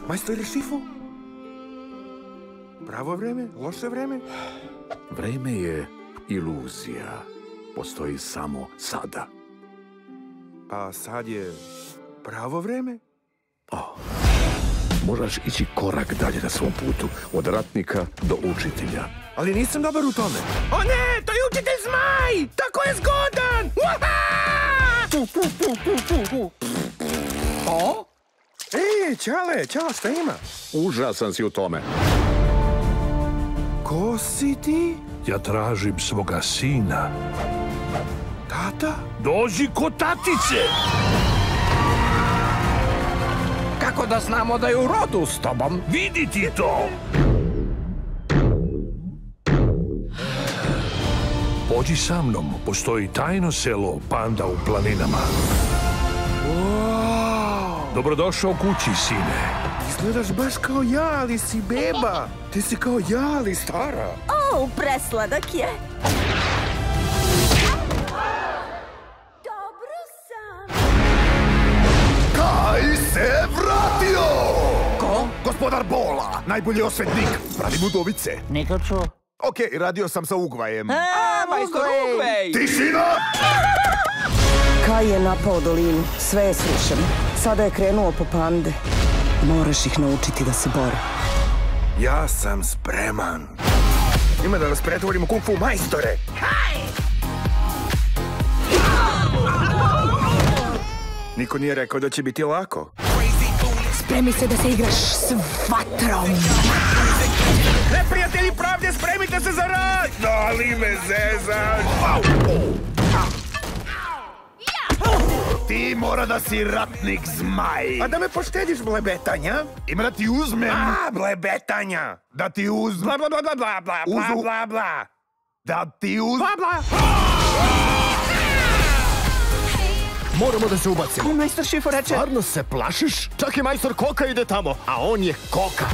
Majstori Šifo? Pravo vreme? Loše vreme? Vreme je iluzija. Postoji samo sada. Pa sad je pravo vreme? Možeš ići korak dalje na svom putu, od ratnika do učitelja. Ali nisam dobar u tome. O ne, to je učitelj Zmaj! Tako je zgodan! O? Čale, šta ima? Užasan si u tome. Ko si ti? Ja tražim svoga sina. Tata? Dođi kod tatice! Kako da znamo da je u rodu s tobom? Vidi ti to! Pođi sa mnom, postoji tajno selo Panda u planinama. Dobrodošao kući, sine. Izgledaš baš kao ja, ali si beba. Ti si kao ja, ali stara. Presladak je. Dobro sam. Kaj se vratio? Ko? Gospodar Bola, najbolji osvetnik. Pravi mudovice. Nikad čuo. Okej, radio sam sa Ugvajem. Majstor Ugvej! Tišina! Kaj je napao dolinu, sve je srušeno. Sada je krenuo po pande. Moraš ih naučiti da se bore. Ja sam spreman. Ima da nas pretvorimo kung fu majstore. Niko nije rekao da će biti lako. Spremi se da se igraš s vatrom. Neprijatelji pravde, spremite se za rad! Da li me zezaš? Ti mora da si ratnik Zmaj. A da me poštediš blebetanja? Ima da ti uzmem. Blebetanja! Da ti uzmem. Bla, bla, bla, bla, bla, bla, bla, bla, bla. Da ti uzmem. Bla, bla. Moramo da se ubacimo. Majstor Šifo reče... Stvarno se plašiš? Čak i majstor Koka ide tamo, a on je Koka.